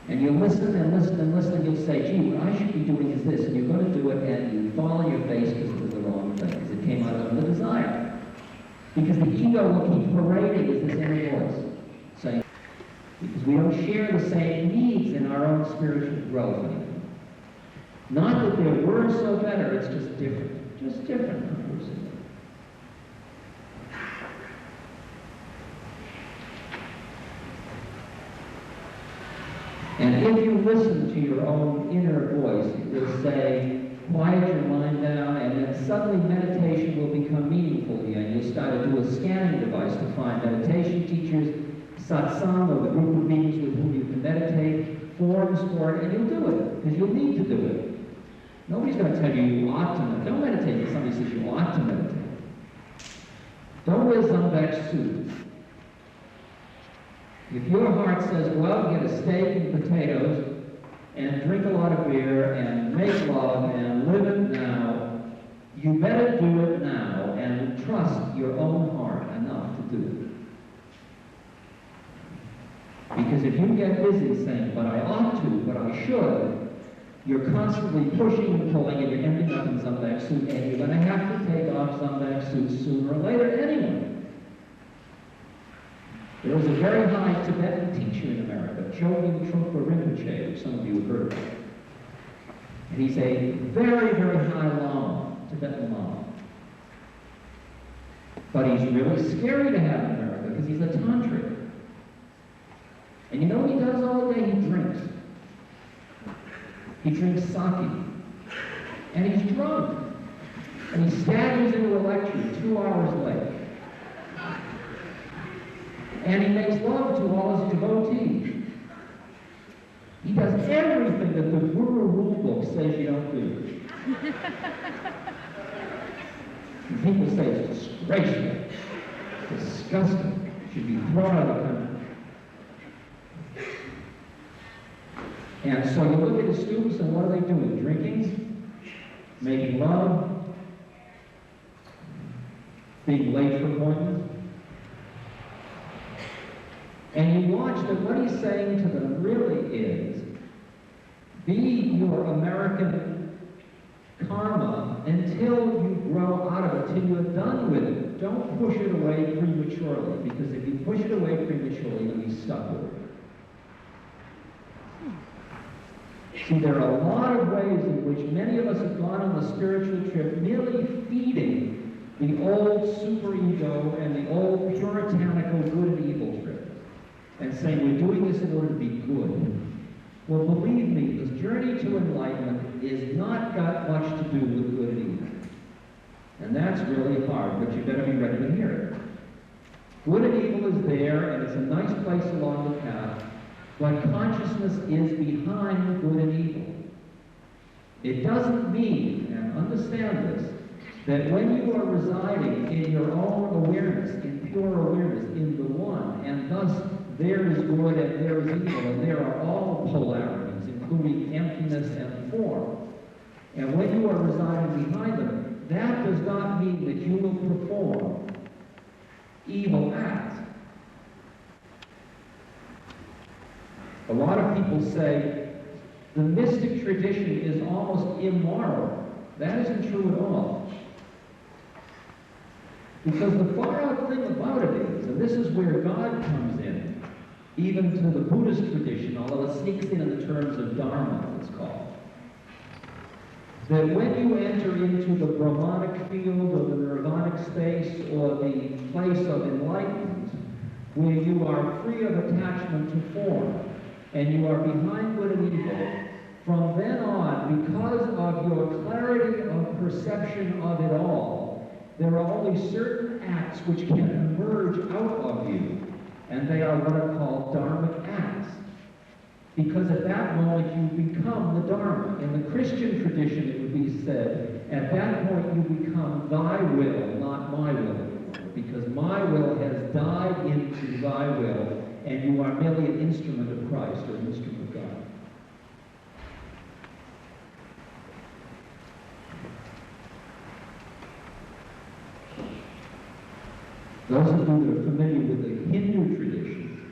And you listen and listen and listen, and you'll say, gee, what I should be doing is this, and you're going to do it, and you fall on your face because it was the wrong thing, because it came out of the desire. Because the ego will keep parading as this inner voice, saying, because we don't share the same needs in our own spiritual growth anymore. Not that their words so better, it's just different. Just different. And if you listen to your own inner voice, it will say, quiet your mind down, and then suddenly meditation will become meaningful to you, and you'll start to do a scanning device to find meditation teachers, satsang, or the group of beings with whom you can meditate, forms for it, and you'll do it, because you'll need to do it. Nobody's going to tell you you ought to meditate. Don't meditate if somebody says you ought to meditate. Don't wear Zambek suits. If your heart says, well, get a steak and potatoes, and drink a lot of beer, and make love, and live it now, you better do it now, and trust your own heart enough to do it. Because if you get busy saying, but I ought to, but I should, you're constantly pushing and pulling, and you're ending up in Zambek suit, and you're going to have to take off Zambek suit sooner or later anyway. There was a very high Tibetan teacher in America, Chogyam Trungpa Rinpoche, which some of you have heard of. And he's a very, very high Lama, Tibetan Lama. But he's really scary to have in America because he's a tantric. And you know what he does all day? He drinks. He drinks sake. And he's drunk. And he staggers into a lecture 2 hours late. And he makes love to all his devotees. He does everything that the Guru rule book says you don't do. And people say it's disgraceful, disgusting, should be thrown out of the country. And so you look at the students and what are they doing? Drinking, making love, being late for appointments. And you watch that what he's saying to them really is, be your American karma until you grow out of it, till you're done with it. Don't push it away prematurely, because if you push it away prematurely, you'll be stuck with it. See, there are a lot of ways in which many of us have gone on the spiritual trip merely feeding the old superego and the old puritanical good and evil trip, and saying we're doing this in order to be good. Well, believe me, this journey to enlightenment is not got much to do with good and evil. And that's really hard, but you better be ready to hear it. Good and evil is there, and it's a nice place along the path, but consciousness is behind good and evil. It doesn't mean, and understand this, that when you are residing in your own awareness, in pure awareness, in the one, and thus there is good and there is evil, and there are all polarities, including emptiness and form. And when you are residing behind them, that does not mean that you will perform evil acts. A lot of people say the mystic tradition is almost immoral. That isn't true at all. Because the far out thing about it is, and this is where God comes in, even to the Buddhist tradition, although it sneaks in the terms of Dharma, it's called, that when you enter into the Brahmanic field or the Nirvanic space or the place of enlightenment, where you are free of attachment to form, and you are behind good and evil, from then on, because of your clarity of perception of it all, there are only certain acts which can emerge out of you, and they are what are called dharmic acts. Because at that moment you become the Dharma. In the Christian tradition it would be said, at that point you become thy will, not my will anymore, because my will has died into thy will, and you are merely an instrument of Christ, or an instrument of God. Those of you that are familiar with the Hindu tradition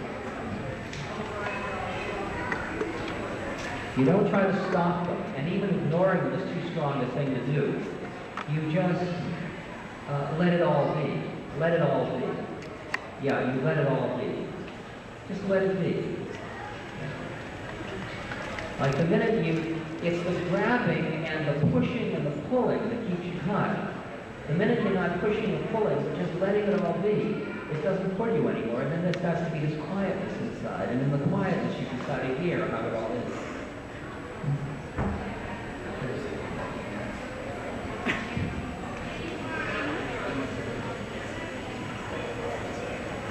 You don't try to stop them, and even ignoring them is too strong a thing to do. You just let it all be. Let it all be. Yeah, you let it all be. Just let it be. Like the minute it's the grabbing and the pushing and the pulling that keeps you caught. The minute you're not pushing and pulling, but just letting it all be, it doesn't pull you anymore. And then there starts to be this quietness inside. And in the quietness, you can start to hear how it all is.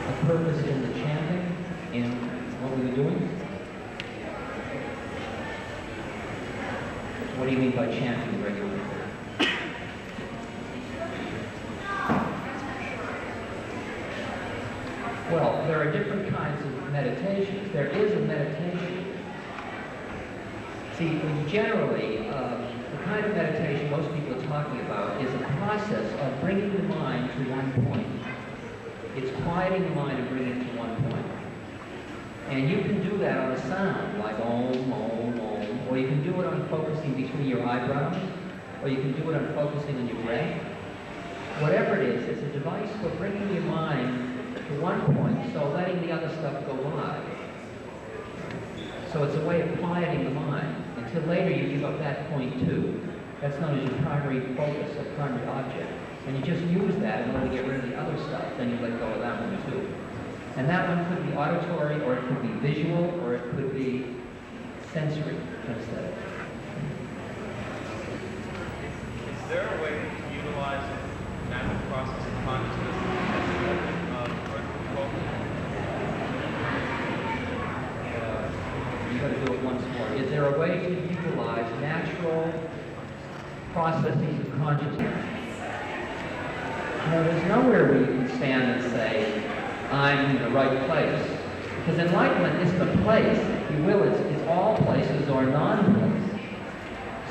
A purpose in the chanting, in what we were doing. What do you mean by chanting regularly? Well, there are different kinds of meditations. There is a meditation. See, generally, the kind of meditation most people are talking about is a process of bringing the mind to one point. It's quieting the mind and bringing it to one point. And you can do that on a sound, like om, om, om, or you can do it on focusing between your eyebrows, or you can do it on focusing on your breath. Whatever it is, it's a device for bringing your mind to one point, so letting the other stuff go by. So it's a way of quieting the mind, until later you give up that point too. That's known as your primary focus, or primary object. And you just use that in order to get rid of the other stuff, then you let go of that one too. And that one could be auditory, or it could be visual, or it could be sensory kinesthetic. Is there a way to utilize a natural process of consciousness as a method of focus? You've got to do it once more. Is there a way to utilize natural processes of consciousness? There's nowhere where you can stand and say, I'm in the right place. Because enlightenment isn't a place, if you will, it's all places or non-place.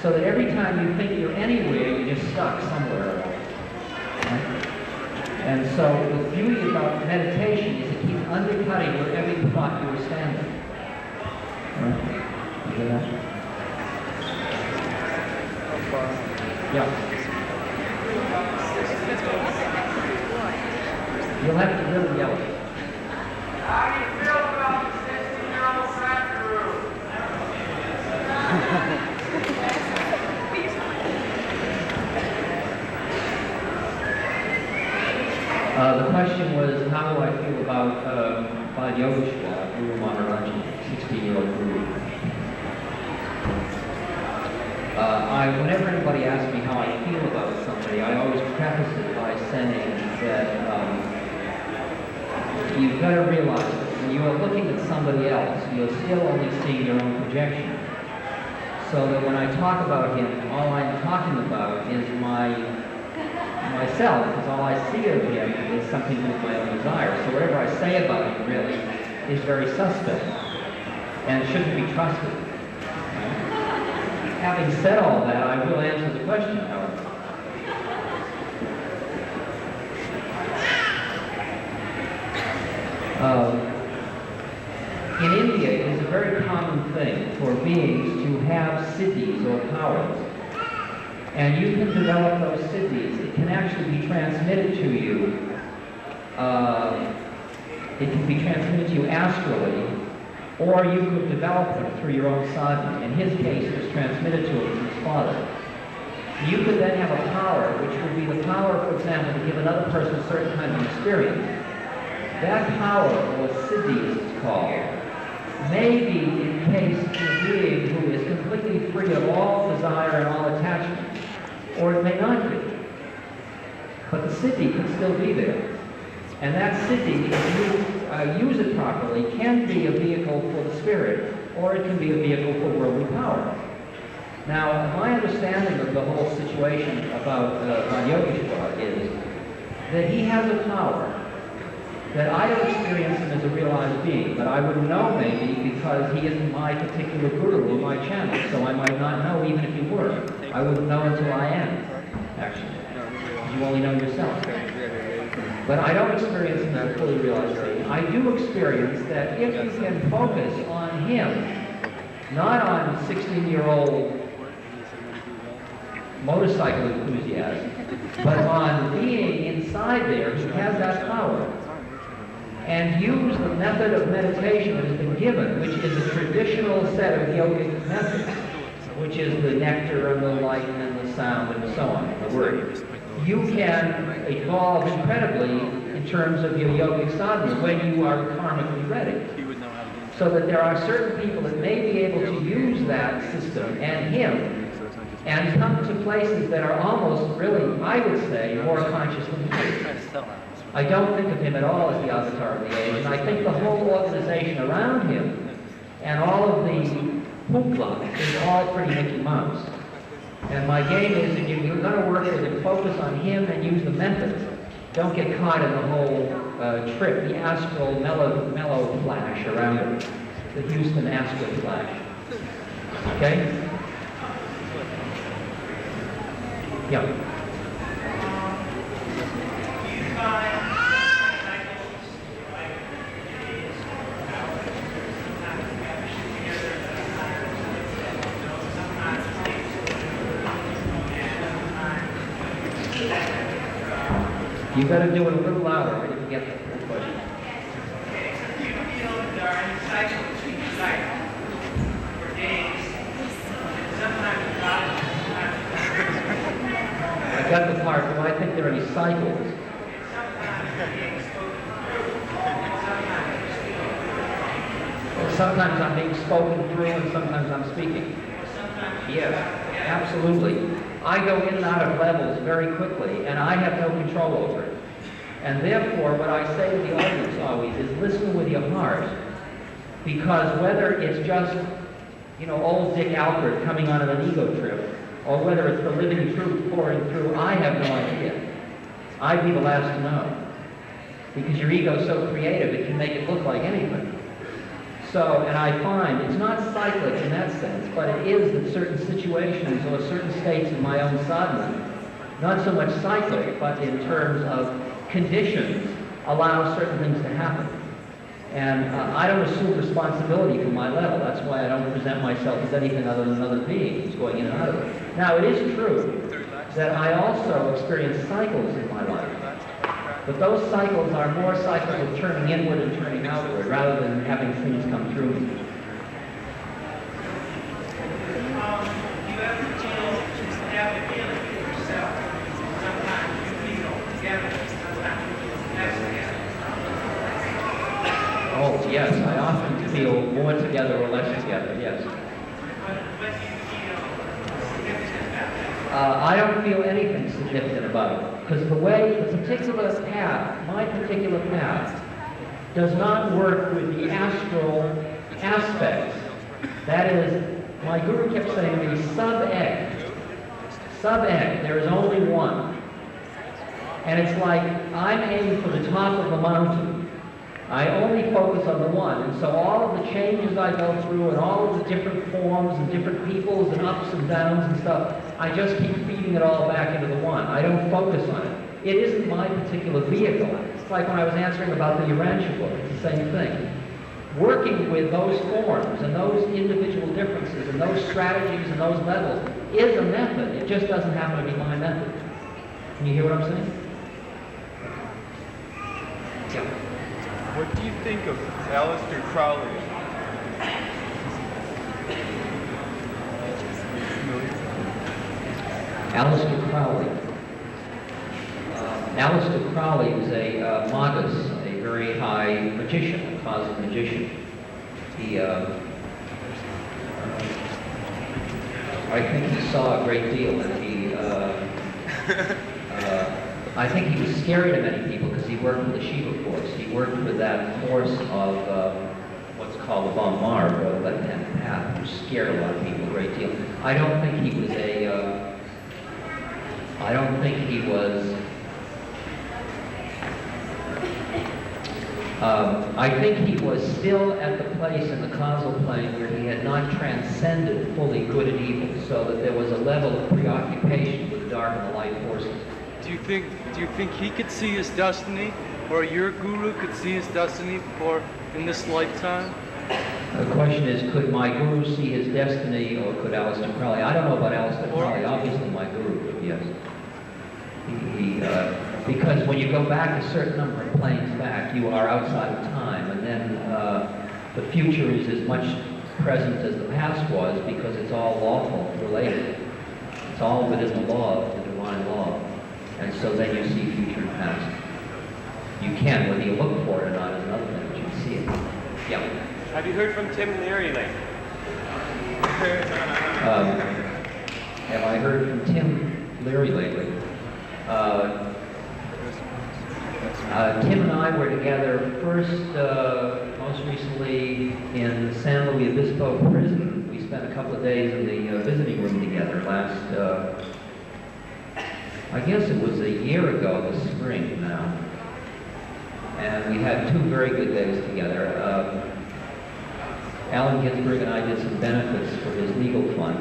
So that every time you think you're anywhere, you're just stuck somewhere. Right? And so the beauty about meditation is it keeps undercutting wherever you thought you were standing. Right? You hear that? Yeah. You'll have to really yell it. How do you feel about the 16-year-old kangaroo? The question was, how do I feel about Yogeshwar, Guru Maharaji, 16-year-old guru? Whenever anybody asks me how I feel about somebody, I always preface it by saying that you've got to realize that when you are looking at somebody else, you're still only seeing your own projection. So that when I talk about him, all I'm talking about is myself, because all I see of him is something with my own desire. So whatever I say about him really is very suspect and shouldn't be trusted. Having said all that, I will answer the question, however. In India, it is a very common thing for beings to have siddhis or powers. And you can develop those siddhis. It can actually be transmitted to you. It can be transmitted to you astrally, or you could develop them through your own sadhana. In his case, it was transmitted to him from his father. You could then have a power, which would be the power, for example, to give another person a certain kind of experience. That power, or siddhi as it's called, may be in case of a being who is completely free of all desire and all attachment, or it may not be. But the siddhi can still be there. And that siddhi, if you use it properly, can be a vehicle for the spirit, or it can be a vehicle for worldly power. Now, my understanding of the whole situation about Yogeshwar is that he has a power that I don't experience him as a realized being, but I would know maybe because he isn't my particular guru or my channel, so I might not know even if he were. I wouldn't know until I am, actually. You only know yourself. But I don't experience him as a fully realized being. I do experience that if you can focus on him not on 16-year-old motorcycle enthusiasm, but on being inside there who has that power, and use the method of meditation that has been given, which is a traditional set of yogic methods, which is the nectar and the light and the sound and so on, the word. You can evolve incredibly in terms of your yogic sadhana when you are karmically ready. So that there are certain people that may be able to use that system and him and come to places that are almost really, I would say, more conscious than me. I don't think of him at all as the avatar of the age, and I think the whole organization around him and all of the hoopla is all pretty Mickey Mouse. And my game is, if you're going to work with him, focus on him and use the methods. Don't get caught in the whole trip, the astral mellow flash around it, the Houston astral flash. Okay? Yeah. You got to do it a little louder. I didn't get that question. You feel that there are any cycles between cycles for days, and sometimes God is I got the part. Do I think there are any cycles? Sometimes I'm being spoken through and sometimes I'm speaking. Yes, absolutely. I go in and out of levels very quickly, and I have no control over it. And therefore, what I say to the audience always is listen with your heart, because whether it's just, old Dick Alford coming on an ego trip, or whether it's the living truth pouring through, I have no idea. I'd be the last to know, because your ego's so creative, it can make it look like anything. So, and I find it's not cyclic in that sense, but it is that certain situations or certain states of my own sadhana, not so much cyclic, but in terms of conditions, allow certain things to happen. And I don't assume responsibility for my level. That's why I don't present myself as anything other than another being who's going in and out of it. Now, it is true that I also experience cycles in my life. But those cycles are more cycles of turning inward and turning outward, rather than having things come through me. You have the feeling in yourself. Sometimes you feel together, sometimes you feel less together. Oh, yes, I often feel more together or less together, yes. What do you feel significant about that? I don't feel anything significant about it, because the particular path, my particular path, does not work with the astral aspects. That is, my guru kept saying to me, sub-egg, there is only one. And it's like I'm aiming for the top of the mountain. I only focus on the one, and so all of the changes I go through and all of the different forms and different peoples and ups and downs and stuff, I just keep feeding it all back into the one. I don't focus on it. It isn't my particular vehicle. It's like when I was answering about the Urantia book, it's the same thing. Working with those forms and those individual differences and those strategies and those levels is a method. It just doesn't happen to be my method. Can you hear what I'm saying? Yeah. What do you think of Aleister Crowley? Aleister Crowley. Aleister Crowley was a magus, a very high magician, a cosmic magician. He, I think he saw a great deal, and I think he was scary to many people because he worked with the Shiva force. He worked with that force of what's called the Bombard, or the left-hand path, which scared a lot of people a great deal. I don't think he was I think he was still at the place in the causal plane where he had not transcended fully good and evil, so that there was a level of preoccupation with the dark and the light forces. Do you think he could see his destiny, or your guru could see his destiny before in this lifetime? The question is, could my guru see his destiny, or could Aleister Crowley? I don't know about Aleister Crowley. Obviously, my guru could, yes. Because when you go back a certain number of planes back, you are outside of time, and then the future is as much present as the past was, because it's all lawful, related. It's all within the law, the divine law. And so then you see future and past. You can, whether you look for it or not is another thing, but you can see it. Yeah. Have you heard from Tim Leary lately? Have I heard from Tim Leary lately? Tim and I were together first, most recently in San Luis Obispo prison. We spent a couple of days in the visiting room together last, I guess it was a year ago this spring now. And we had 2 very good days together. Allen Ginsberg and I did some benefits for his legal fund.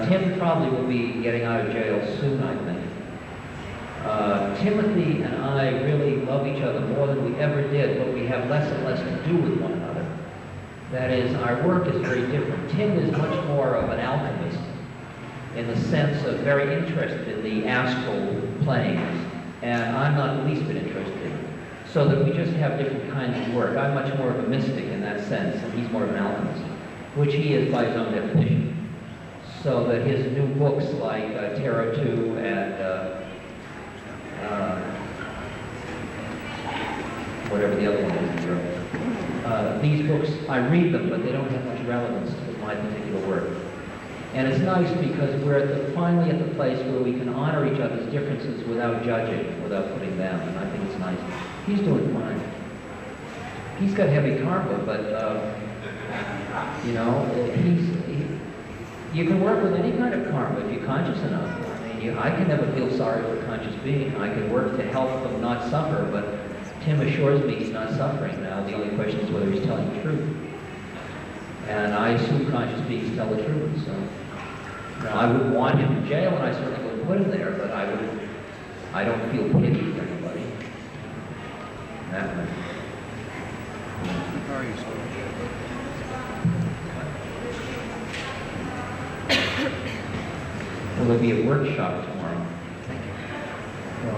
Tim probably will be getting out of jail soon, I think. Timothy and I really love each other more than we ever did, but we have less and less to do with one another. That is, our work is very different. Tim is much more of an alchemist in the sense of very interested in the astral planes, and I'm not the least bit interested in it. So that we just have different kinds of work. I'm much more of a mystic in that sense, and he's more of an alchemist, which he is by his own definition. So that his new books like Tarot 2 and whatever the other one is he wrote. These books, I read them, but they don't have much relevance to my particular work. And it's nice because we're finally at the place where we can honor each other's differences without judging, without putting down, and I think it's nice. He's doing fine. He's got heavy karma, but, you know, you can work with any kind of karma if you're conscious enough. I mean, I can never feel sorry for a conscious being. I can work to help them not suffer, but Tim assures me he's not suffering now. The only question is whether he's telling the truth. And I assume conscious beings tell the truth, so. You know, I wouldn't want him in jail, and I certainly wouldn't put him there, but I don't feel pity for anybody. That way. How are you, Well, there'll be a workshop tomorrow. So,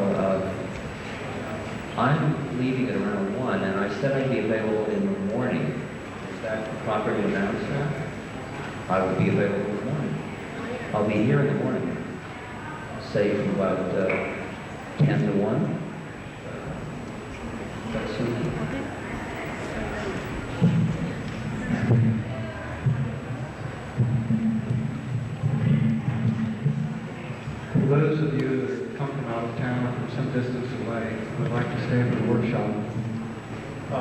I'm leaving at around 1, and I said I'd be available in the morning. Is that proper to announce that? I will be available in the morning. I'll be here in the morning, say from about 10 to 1. That's soon. For those of you that come from out of town or from some distance away and would like to stay for the workshop, I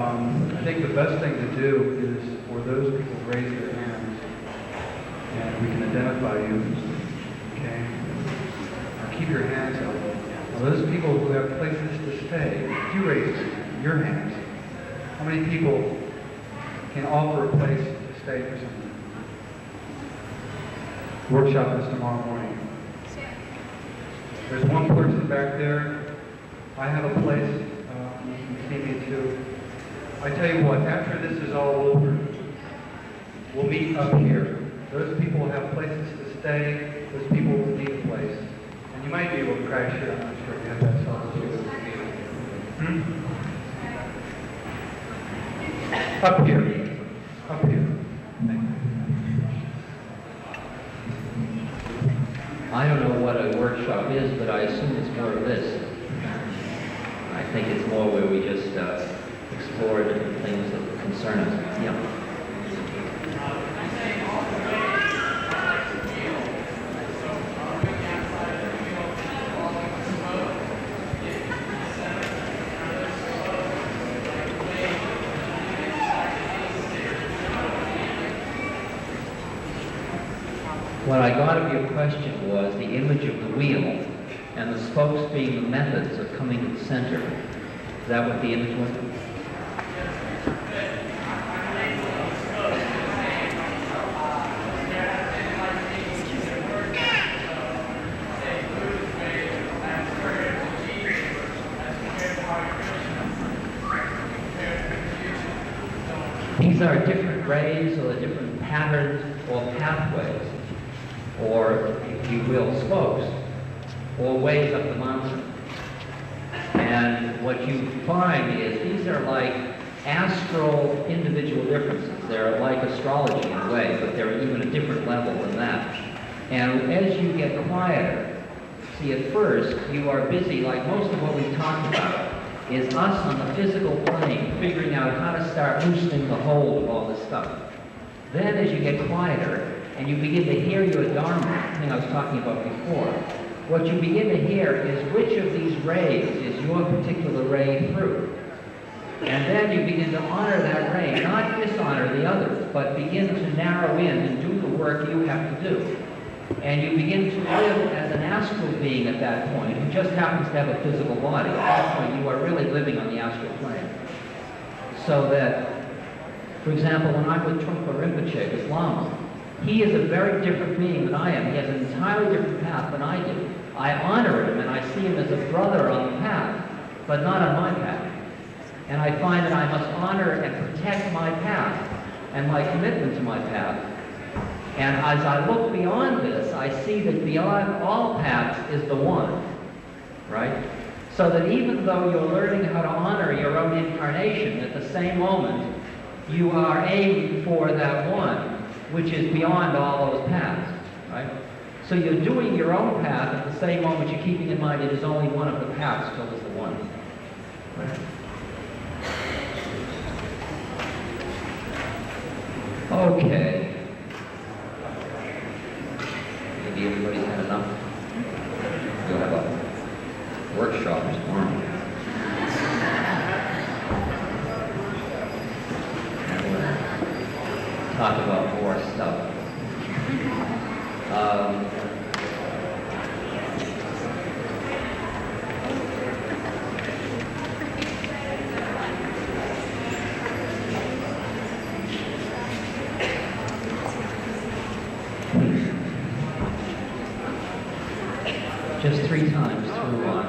think the best thing to do is for those people to raise their hands and we can identify you. Okay? Now keep your hands up. Now those people who have places to stay, if you raise your hands, how many people can offer a place to stay for something? Workshop is tomorrow morning. There's one person back there. I have a place you can see me too. I tell you what, after this is all over, we'll meet up here. Those people will have places to stay. Those people will need a place. And you might be able to crash here. I'm not sure if you have that solitude. Up here. Up here. I don't know what a workshop is, but I assume it's more of this. I think it's more where we just explore different things that concern us. Yeah. What I got of your question was the image of the wheel and the spokes being the methods of coming to the center. Is that what the image was? These are different. different rays or the different patterns or pathways, or, if you will, spokes, or ways up the mountain. And what you find is these are like astral individual differences. They're like astrology in a way, but they're even a different level than that. And as you get quieter, see, at first, you are busy, like most of what we've talked about, is us on the physical plane figuring out how to start loosening the hold of all this stuff. Then as you get quieter, and you begin to hear your Dharma, the thing I was talking about before, what you begin to hear is which of these rays is your particular ray through. And then you begin to honor that ray, not dishonor the others, but begin to narrow in and do the work you have to do. And you begin to live as an astral being at that point, who just happens to have a physical body. At that point, you are really living on the astral plane. So that, for example, when I'm with Trungpa Rinpoche, with Lama, he is a very different being than I am. He has an entirely different path than I do. I honor him, and I see him as a brother on the path, but not on my path. And I find that I must honor and protect my path and my commitment to my path. And as I look beyond this, I see that beyond all paths is the one, right? So that even though you're learning how to honor your own incarnation, at the same moment, you are aiming for that one, which is beyond all those paths, right? So you're doing your own path at the same moment you're keeping in mind it is only one of the paths till it's the one, right? Okay. Maybe everybody's had enough. You'll have a workshop tomorrow. And we'll talk about more stuff. Just 3 times through on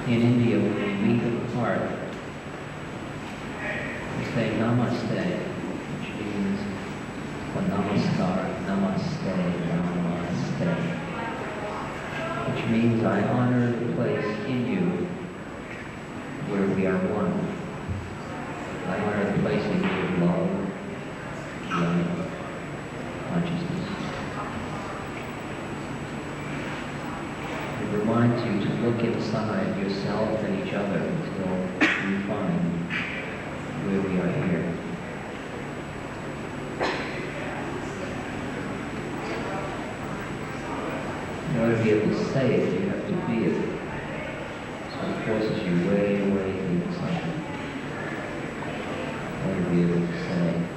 in India, when we meet apart, we say namaste, which means, or namaskar, namaste, namaste, which means I honor the place in you where we are one. I honor want you to look inside yourself and each other until you find where we are here. In order to be able to say it, you have to be it. So it forces you way, way inside. In order to be able to say